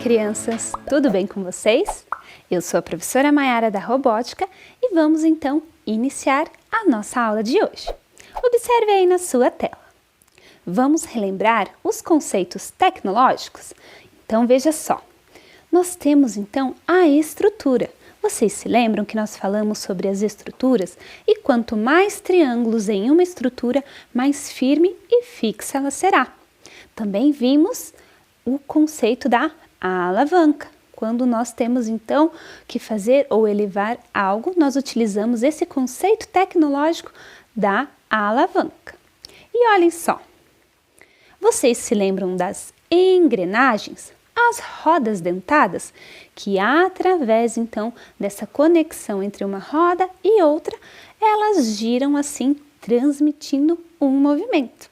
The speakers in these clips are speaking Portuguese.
crianças! Tudo bem com vocês? Eu sou a professora Maiara da Robótica e vamos então iniciar a nossa aula de hoje. Observe aí na sua tela. Vamos relembrar os conceitos tecnológicos? Então veja só, nós temos então a estrutura. Vocês se lembram que nós falamos sobre as estruturas e quanto mais triângulos em uma estrutura, mais firme e fixa ela será. Também vimos o conceito da alavanca. Quando nós temos então que fazer ou elevar algo, nós utilizamos esse conceito tecnológico da alavanca. E olhem só, vocês se lembram das engrenagens? As rodas dentadas, que através então dessa conexão entre uma roda e outra, elas giram assim, transmitindo um movimento.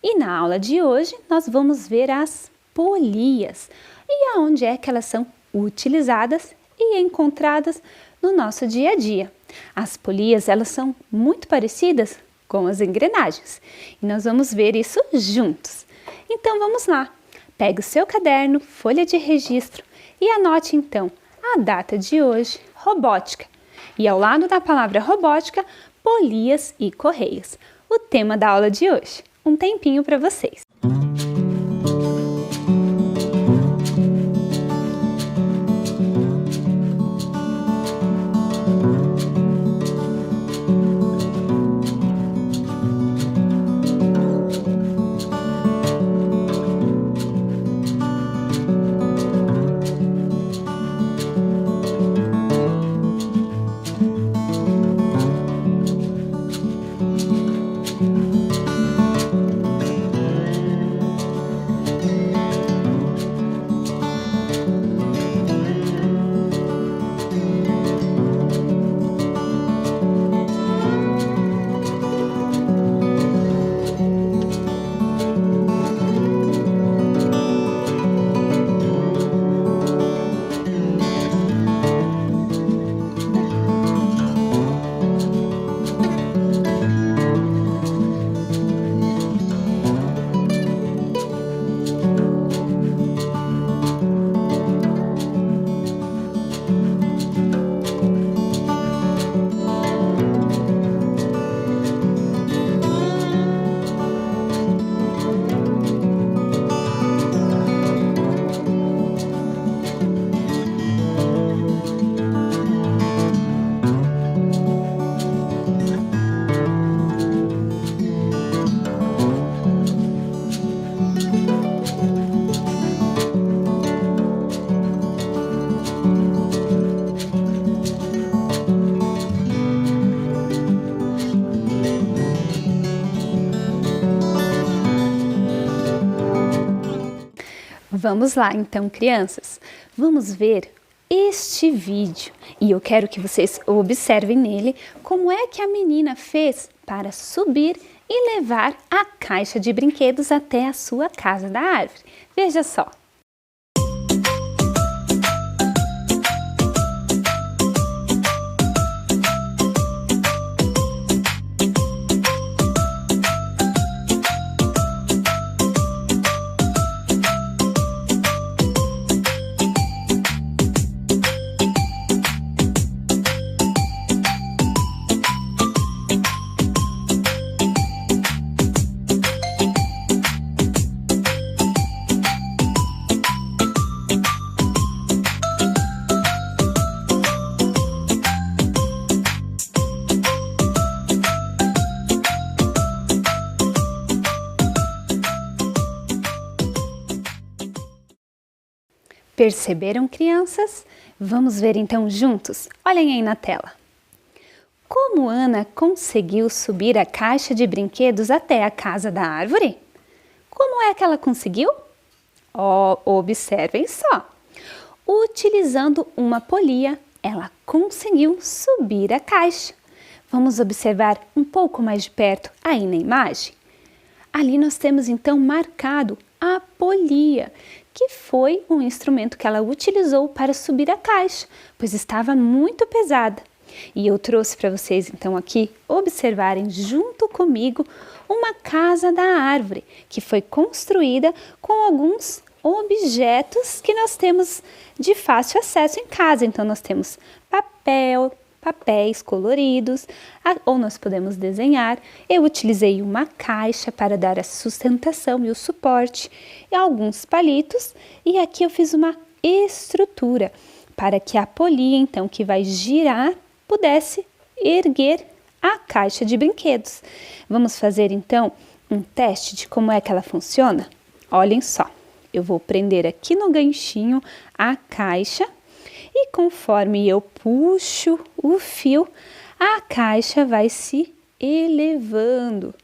E na aula de hoje nós vamos ver as polias e aonde é que elas são utilizadas e encontradas no nosso dia a dia. As polias, elas são muito parecidas com as engrenagens e nós vamos ver isso juntos. Então vamos lá, pegue o seu caderno, folha de registro e anote então a data de hoje, robótica, e ao lado da palavra robótica, polias e correias, o tema da aula de hoje. Um tempinho para vocês. Vamos lá então, crianças, vamos ver este vídeo e eu quero que vocês observem nele como é que a menina fez para subir e levar a caixa de brinquedos até a sua casa da árvore. Veja só. Perceberam, crianças? Vamos ver então juntos? Olhem aí na tela. Como Ana conseguiu subir a caixa de brinquedos até a casa da árvore? Como é que ela conseguiu? Observem só. Utilizando uma polia, ela conseguiu subir a caixa. Vamos observar um pouco mais de perto aí na imagem? Ali nós temos então marcado a polia, que foi um instrumento que ela utilizou para subir a caixa, pois estava muito pesada. E eu trouxe para vocês então aqui observarem junto comigo uma casa da árvore, que foi construída com alguns objetos que nós temos de fácil acesso em casa. Então, nós temos papéis coloridos, ou nós podemos desenhar. Eu utilizei uma caixa para dar a sustentação e o suporte, e alguns palitos, e aqui eu fiz uma estrutura para que a polia, então, que vai girar, pudesse erguer a caixa de brinquedos. Vamos fazer, então, um teste de como é que ela funciona? Olhem só, eu vou prender aqui no ganchinho a caixa e conforme eu puxo o fio, a caixa vai se elevando.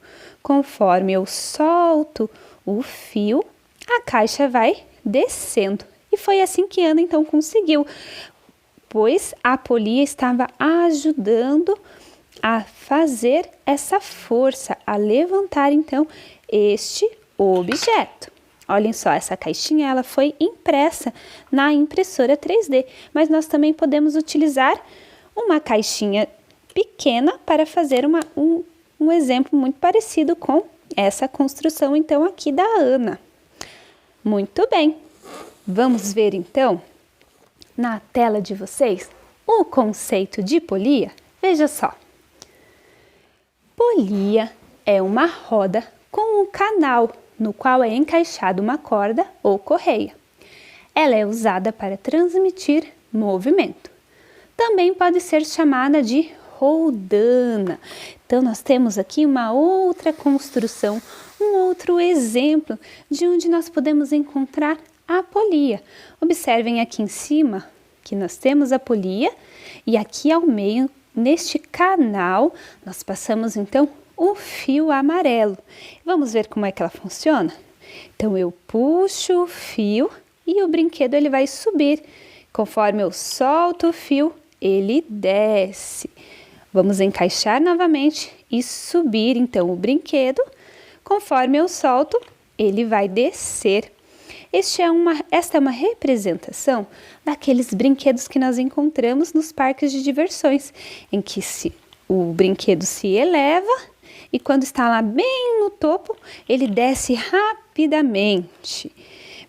Conforme eu solto o fio, a caixa vai descendo. E foi assim que Ana então conseguiu, pois a polia estava ajudando a fazer essa força, a levantar então este objeto. Olhem só, essa caixinha ela foi impressa na impressora 3D, mas nós também podemos utilizar uma caixinha pequena para fazer um exemplo muito parecido com essa construção então aqui da Ana. Muito bem, vamos ver então na tela de vocês o conceito de polia? Veja só. Polia é uma roda com um canal no qual é encaixada uma corda ou correia. Ela é usada para transmitir movimento. Também pode ser chamada de roldana. Então, nós temos aqui uma outra construção, um outro exemplo de onde nós podemos encontrar a polia. Observem aqui em cima que nós temos a polia e aqui ao meio, neste canal, nós passamos então o fio amarelo. Vamos ver como é que ela funciona? Então, eu puxo o fio e o brinquedo ele vai subir. Conforme eu solto o fio, ele desce. Vamos encaixar novamente e subir então o brinquedo. Conforme eu solto, ele vai descer. Esta é uma representação daqueles brinquedos que nós encontramos nos parques de diversões, em que o brinquedo se eleva e quando está lá bem no topo, ele desce rapidamente.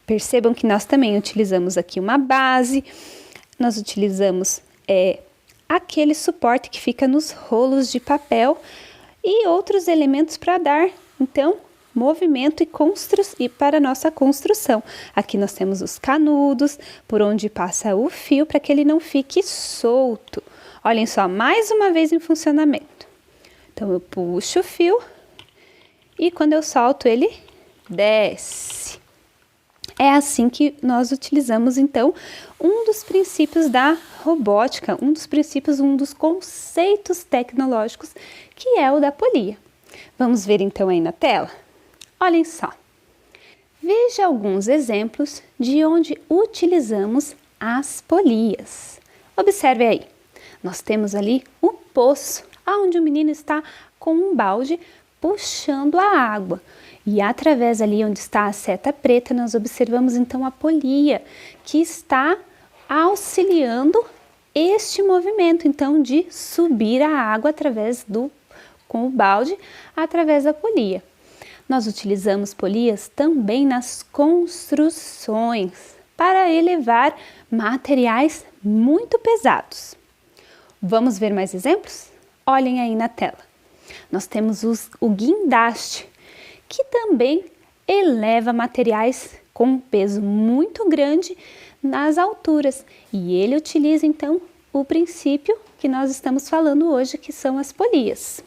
Percebam que nós também utilizamos aqui uma base, nós utilizamos aquele suporte que fica nos rolos de papel e outros elementos para dar, então, movimento e para a nossa construção. Aqui nós temos os canudos, por onde passa o fio para que ele não fique solto. Olhem só, mais uma vez em funcionamento. Então, eu puxo o fio e quando eu solto ele desce. É assim que nós utilizamos, então, um dos princípios da robótica, um dos conceitos tecnológicos, que é o da polia. Vamos ver então aí na tela? Olhem só. Veja alguns exemplos de onde utilizamos as polias. Observe aí. Nós temos ali o poço, onde o menino está com um balde puxando a água. E através ali onde está a seta preta, nós observamos então a polia, que está auxiliando este movimento, então, de subir a água com o balde, através da polia. Nós utilizamos polias também nas construções, para elevar materiais muito pesados. Vamos ver mais exemplos? Olhem aí na tela. Nós temos o guindaste, que também eleva materiais com um peso muito grande nas alturas. E ele utiliza, então, o princípio que nós estamos falando hoje, que são as polias.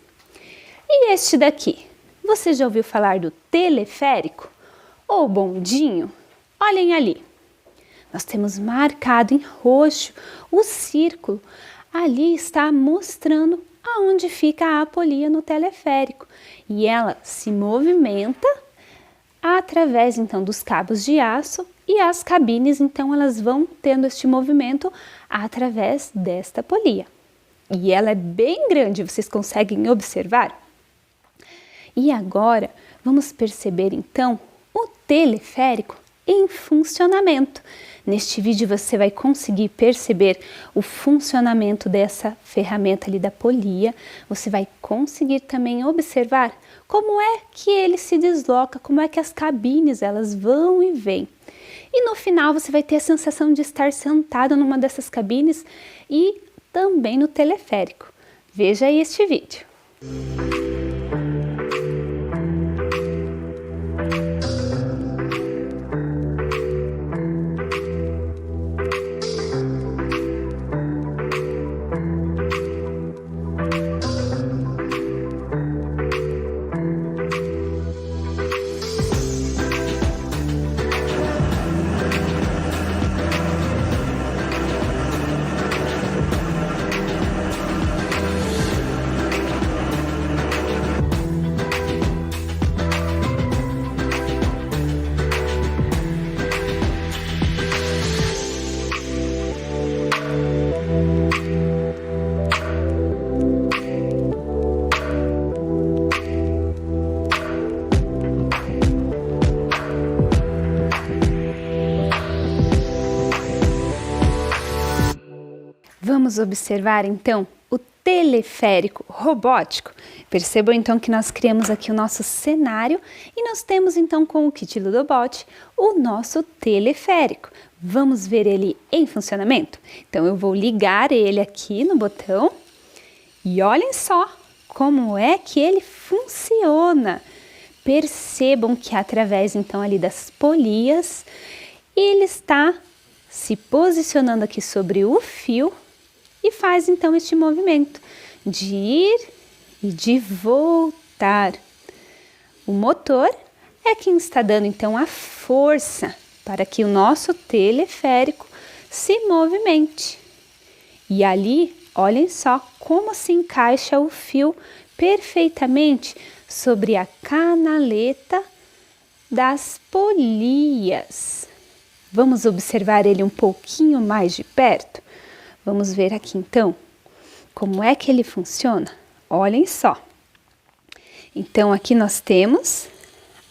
E este daqui? Você já ouviu falar do teleférico ou bondinho? Olhem ali. Nós temos marcado em roxo o círculo. Ali está mostrando aonde fica a polia no teleférico. E ela se movimenta através então dos cabos de aço e as cabines, então elas vão tendo este movimento através desta polia. E ela é bem grande, vocês conseguem observar? E agora vamos perceber então o teleférico em funcionamento. Neste vídeo você vai conseguir perceber o funcionamento dessa ferramenta ali da polia. Você vai conseguir também observar como é que ele se desloca, como é que as cabines elas vão e vêm. E no final você vai ter a sensação de estar sentado numa dessas cabines e também no teleférico. Veja aí este vídeo. Vamos observar então o teleférico robótico. Percebam então que nós criamos aqui o nosso cenário e nós temos então com o kit Ludobot o nosso teleférico. Vamos ver ele em funcionamento? Então eu vou ligar ele aqui no botão e olhem só como é que ele funciona. Percebam que através então ali das polias ele está se posicionando aqui sobre o fio e faz então este movimento de ir e de voltar. O motor é quem está dando então a força para que o nosso teleférico se movimente. E ali, olhem só como se encaixa o fio perfeitamente sobre a canaleta das polias. Vamos observar ele um pouquinho mais de perto? Vamos ver aqui então como é que ele funciona. Olhem só. Então aqui nós temos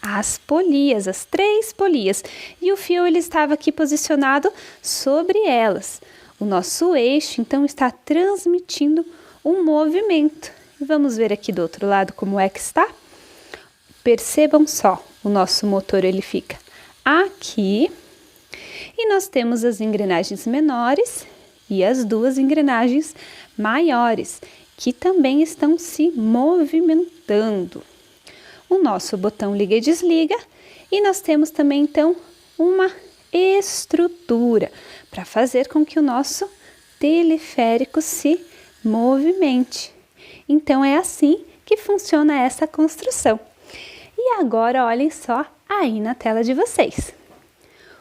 as polias, as 3 polias, e o fio ele estava aqui posicionado sobre elas. O nosso eixo então está transmitindo um movimento. Vamos ver aqui do outro lado como é que está. Percebam só, o nosso motor ele fica aqui e nós temos as engrenagens menores e as 2 engrenagens maiores, que também estão se movimentando. O nosso botão liga e desliga, e nós temos também então uma estrutura para fazer com que o nosso teleférico se movimente. Então é assim que funciona essa construção. E agora olhem só aí na tela de vocês.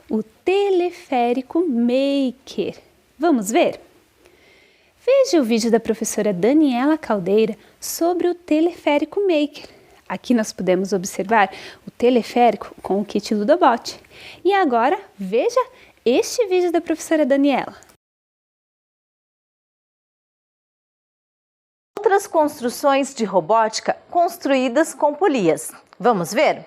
O teleférico Maker. Vamos ver? Veja o vídeo da professora Daniela Caldeira sobre o teleférico Maker. Aqui nós podemos observar o teleférico com o kit Ludobot. E agora veja este vídeo da professora Daniela. Outras construções de robótica construídas com polias. Vamos ver?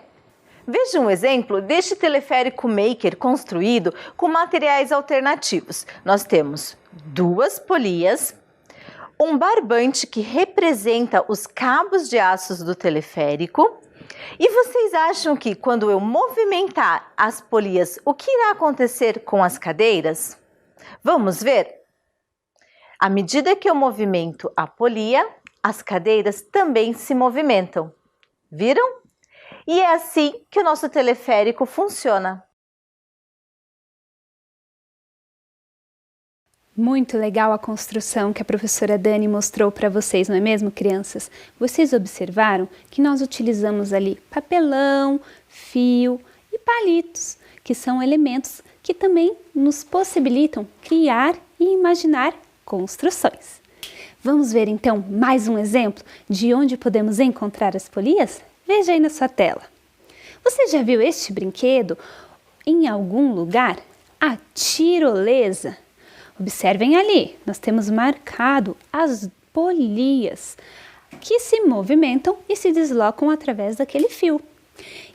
Veja um exemplo deste teleférico Maker construído com materiais alternativos. Nós temos 2 polias, um barbante que representa os cabos de aços do teleférico. E vocês acham que quando eu movimentar as polias, o que irá acontecer com as cadeiras? Vamos ver? À medida que eu movimento a polia, as cadeiras também se movimentam. Viram? E é assim que o nosso teleférico funciona. Muito legal a construção que a professora Dani mostrou para vocês, não é mesmo, crianças? Vocês observaram que nós utilizamos ali papelão, fio e palitos, que são elementos que também nos possibilitam criar e imaginar construções. Vamos ver então mais um exemplo de onde podemos encontrar as polias? Veja aí na sua tela. Você já viu este brinquedo em algum lugar? A tirolesa. Observem ali, nós temos marcado as polias que se movimentam e se deslocam através daquele fio.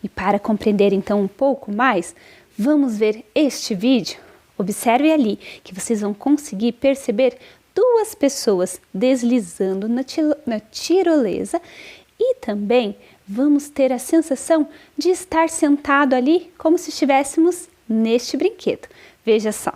E para compreender então um pouco mais, vamos ver este vídeo. Observe ali que vocês vão conseguir perceber 2 pessoas deslizando na tirolesa e também vamos ter a sensação de estar sentado ali como se estivéssemos neste brinquedo. Veja só.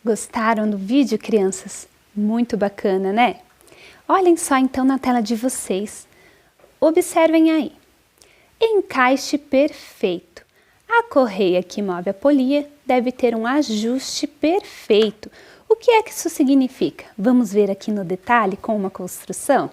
Gostaram do vídeo, crianças? Muito bacana, né? Olhem só então na tela de vocês. Observem aí. Encaixe perfeito. A correia que move a polia deve ter um ajuste perfeito. O que é que isso significa? Vamos ver aqui no detalhe com uma construção?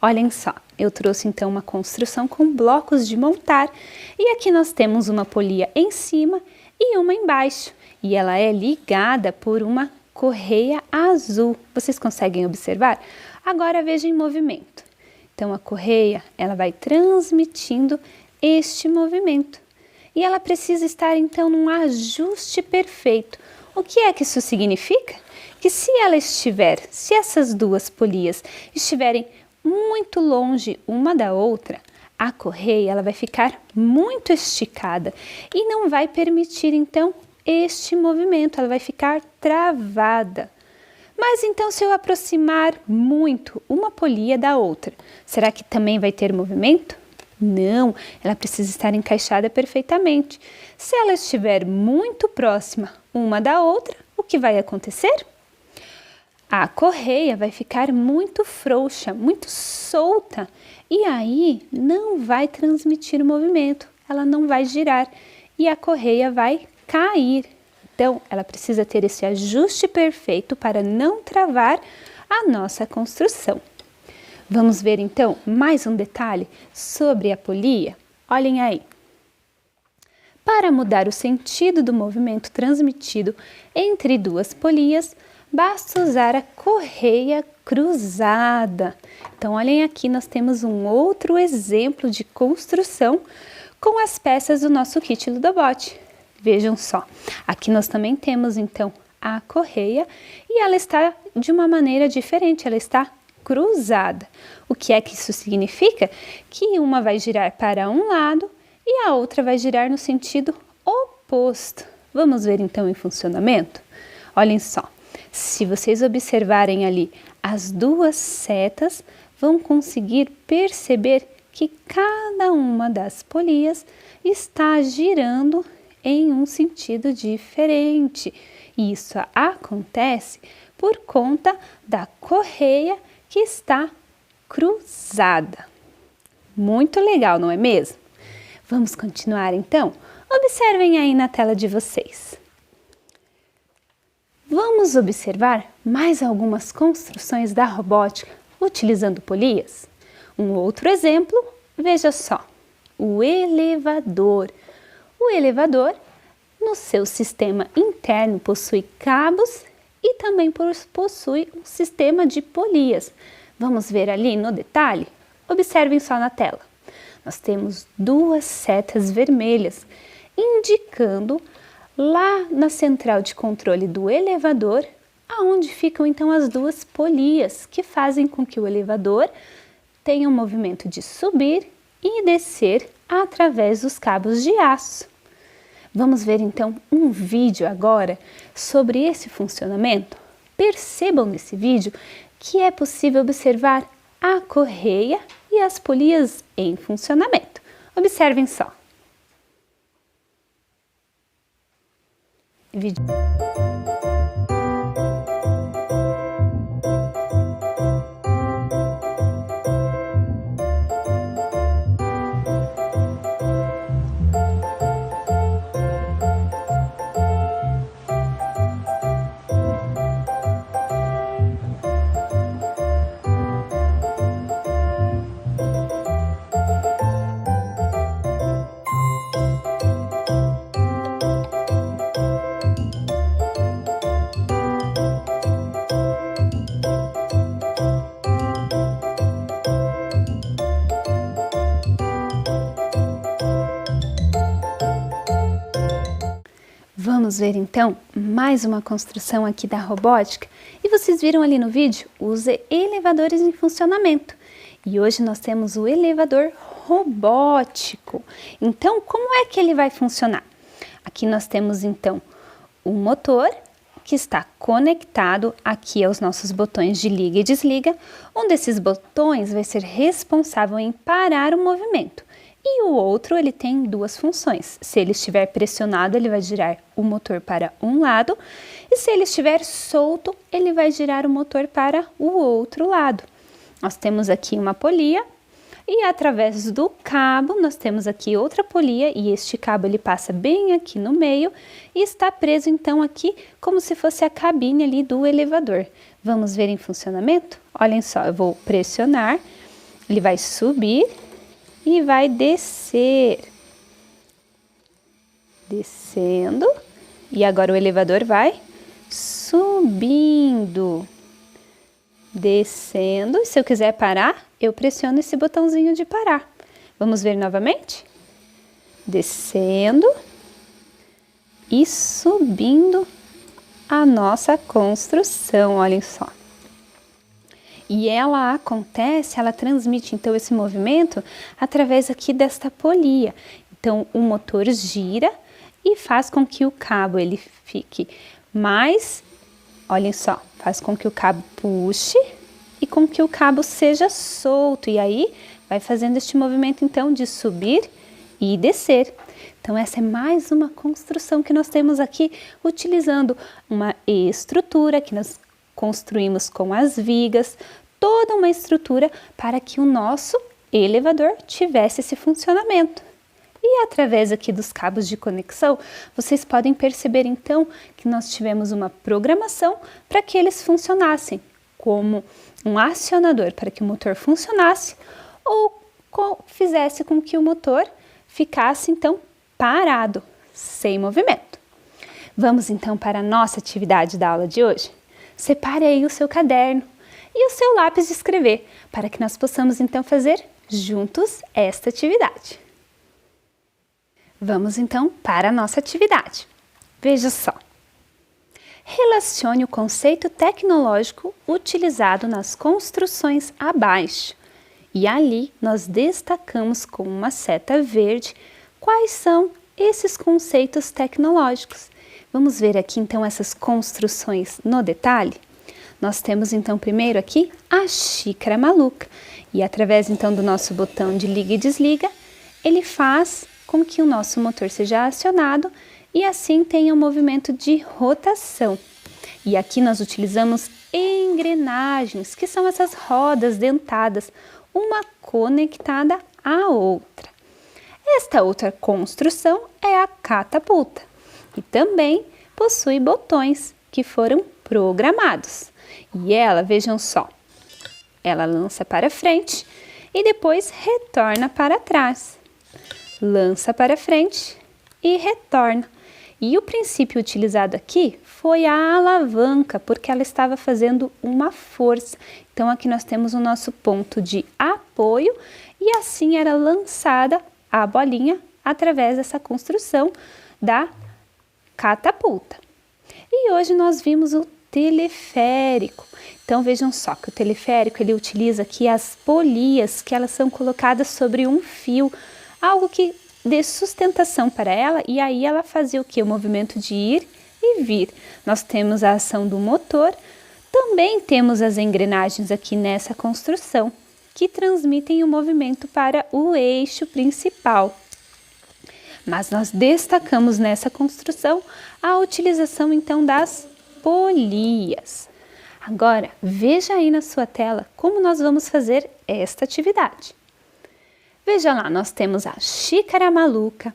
Olhem só, eu trouxe então uma construção com blocos de montar e aqui nós temos uma polia em cima e uma embaixo. E ela é ligada por uma correia azul. Vocês conseguem observar? Agora veja em movimento. Então a correia, ela vai transmitindo este movimento. E ela precisa estar então num ajuste perfeito. O que é que isso significa? Que se essas duas polias estiverem muito longe uma da outra, a correia ela vai ficar muito esticada e não vai permitir então este movimento, ela vai ficar travada. Mas então se eu aproximar muito uma polia da outra, será que também vai ter movimento? Não, ela precisa estar encaixada perfeitamente. Se ela estiver muito próxima uma da outra, o que vai acontecer? A correia vai ficar muito frouxa, muito solta e aí não vai transmitir o movimento, ela não vai girar e a correia vai cair. Então, ela precisa ter esse ajuste perfeito para não travar a nossa construção. Vamos ver então mais um detalhe sobre a polia? Olhem aí. Para mudar o sentido do movimento transmitido entre duas polias, basta usar a correia cruzada. Então, olhem aqui, nós temos um outro exemplo de construção com as peças do nosso kit Ludobot. Vejam só, aqui nós também temos então a correia e ela está de uma maneira diferente, ela está cruzada. O que é que isso significa? Que uma vai girar para um lado e a outra vai girar no sentido oposto. Vamos ver então em funcionamento? Olhem só, se vocês observarem ali as duas setas, vão conseguir perceber que cada uma das polias está girando em um sentido diferente. Isso acontece por conta da correia que está cruzada. Muito legal, não é mesmo? Vamos continuar então? Observem aí na tela de vocês. Vamos observar mais algumas construções da robótica utilizando polias? Um outro exemplo, veja só, o elevador. O elevador, no seu sistema interno, possui cabos e também possui um sistema de polias. Vamos ver ali no detalhe? Observem só na tela. Nós temos duas setas vermelhas, indicando lá na central de controle do elevador, aonde ficam então as duas polias, que fazem com que o elevador tenha um movimento de subir e descer através dos cabos de aço. Vamos ver então um vídeo agora sobre esse funcionamento? Percebam nesse vídeo que é possível observar a correia e as polias em funcionamento. Observem só. Vamos ver então mais uma construção aqui da robótica. E vocês viram ali no vídeo os elevadores em funcionamento. E hoje nós temos o elevador robótico. Então, como é que ele vai funcionar? Aqui nós temos então o motor que está conectado aqui aos nossos botões de liga e desliga. Um desses botões vai ser responsável em parar o movimento. E o outro, ele tem duas funções. Se ele estiver pressionado, ele vai girar o motor para um lado. E se ele estiver solto, ele vai girar o motor para o outro lado. Nós temos aqui uma polia. E através do cabo, nós temos aqui outra polia. E este cabo, ele passa bem aqui no meio. E está preso, então, aqui como se fosse a cabine ali do elevador. Vamos ver em funcionamento? Olhem só, eu vou pressionar. Ele vai subir. E vai descer, descendo, e agora o elevador vai subindo, descendo, e se eu quiser parar, eu pressiono esse botãozinho de parar. Vamos ver novamente? Descendo e subindo a nossa construção, olhem só. E ela acontece, ela transmite então esse movimento através aqui desta polia. Então o motor gira e faz com que o cabo ele fique mais, olhem só, faz com que o cabo puxe e com que o cabo seja solto. E aí vai fazendo este movimento então de subir e descer. Então essa é mais uma construção que nós temos aqui utilizando uma estrutura que nós construímos com as vigas, toda uma estrutura para que o nosso elevador tivesse esse funcionamento. E através aqui dos cabos de conexão, vocês podem perceber então que nós tivemos uma programação para que eles funcionassem como um acionador para que o motor funcionasse ou fizesse com que o motor ficasse então parado, sem movimento. Vamos então para a nossa atividade da aula de hoje? Separe aí o seu caderno e o seu lápis de escrever, para que nós possamos então fazer juntos esta atividade. Vamos então para a nossa atividade. Veja só. Relacione o conceito tecnológico utilizado nas construções abaixo. E ali nós destacamos com uma seta verde quais são esses conceitos tecnológicos. Vamos ver aqui então essas construções no detalhe? Nós temos então primeiro aqui a xícara maluca. E através então do nosso botão de liga e desliga, ele faz com que o nosso motor seja acionado e assim tenha um movimento de rotação. E aqui nós utilizamos engrenagens, que são essas rodas dentadas, uma conectada à outra. Esta outra construção é a catapulta e também possui botões que foram programados. E ela, vejam só, ela lança para frente e depois retorna para trás. Lança para frente e retorna. E o princípio utilizado aqui foi a alavanca, porque ela estava fazendo uma força. Então aqui nós temos o nosso ponto de apoio e assim era lançada a bolinha através dessa construção da catapulta. E hoje nós vimos o teleférico. Então vejam só que o teleférico ele utiliza aqui as polias que elas são colocadas sobre um fio, algo que dê sustentação para ela e aí ela fazia o que? O movimento de ir e vir. Nós temos a ação do motor, também temos as engrenagens aqui nessa construção que transmitem o movimento para o eixo principal. Mas nós destacamos nessa construção a utilização então das polias. Agora, veja aí na sua tela como nós vamos fazer esta atividade. Veja lá, nós temos a xícara maluca,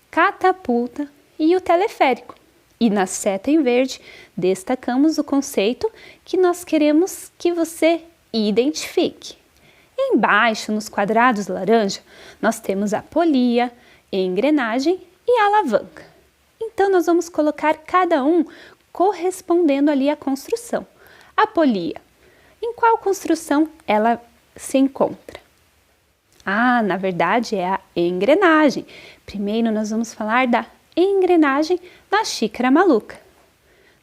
catapulta e o teleférico. E na seta em verde, destacamos o conceito que nós queremos que você identifique. Embaixo, nos quadrados laranja, nós temos a polia, engrenagem e a alavanca. Então, nós vamos colocar cada um correspondendo ali à construção. A polia, em qual construção ela se encontra? Ah, na verdade é a engrenagem. Primeiro nós vamos falar da engrenagem na xícara maluca.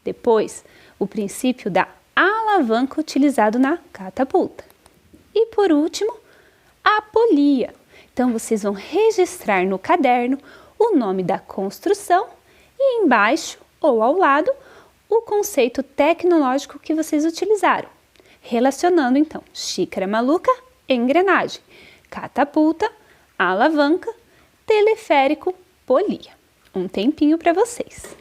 Depois, o princípio da alavanca utilizado na catapulta. E por último, a polia. Então, vocês vão registrar no caderno o nome da construção e embaixo ou ao lado o conceito tecnológico que vocês utilizaram, relacionando então xícara maluca, engrenagem, catapulta, alavanca, teleférico, polia. Um tempinho para vocês.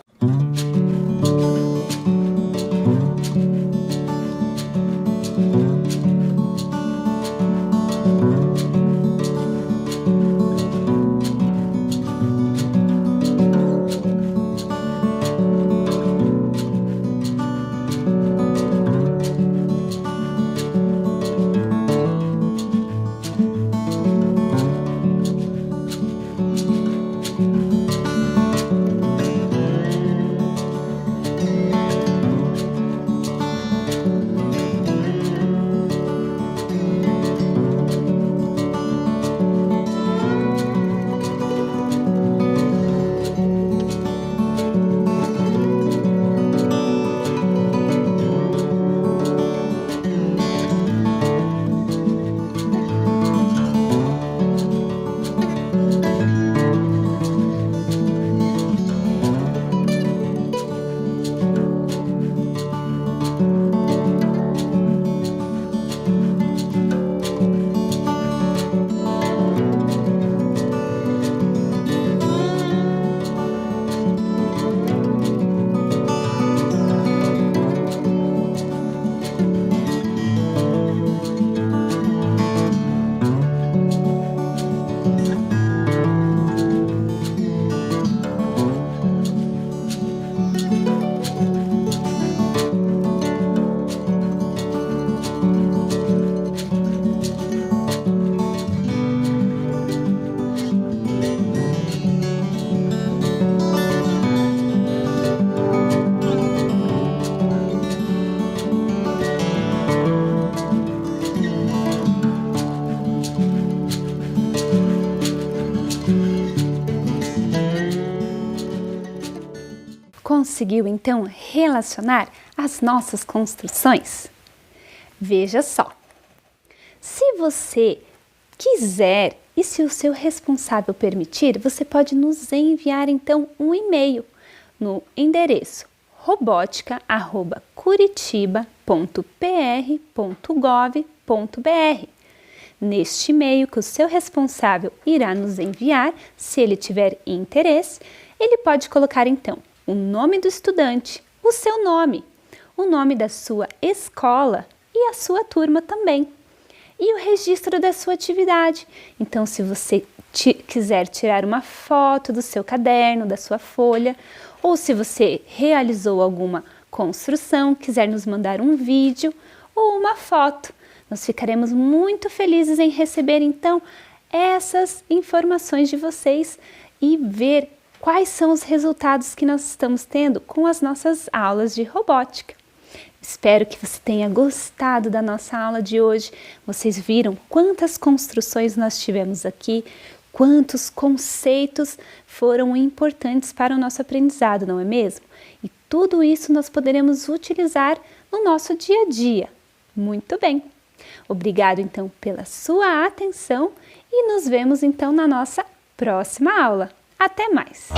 Conseguiu então relacionar as nossas construções? Veja só, se você quiser e se o seu responsável permitir, você pode nos enviar então um e-mail no endereço robotica@curitiba.pr.gov.br. Neste e-mail que o seu responsável irá nos enviar, se ele tiver interesse, ele pode colocar então o nome do estudante, o seu nome, o nome da sua escola e a sua turma também, e o registro da sua atividade. Então, se você quiser tirar uma foto do seu caderno, da sua folha, ou se você realizou alguma construção, quiser nos mandar um vídeo ou uma foto, nós ficaremos muito felizes em receber então essas informações de vocês e ver quais são os resultados que nós estamos tendo com as nossas aulas de robótica. Espero que você tenha gostado da nossa aula de hoje. Vocês viram quantas construções nós tivemos aqui, quantos conceitos foram importantes para o nosso aprendizado, não é mesmo? E tudo isso nós poderemos utilizar no nosso dia a dia. Muito bem! Obrigado então pela sua atenção e nos vemos então na nossa próxima aula. Até mais!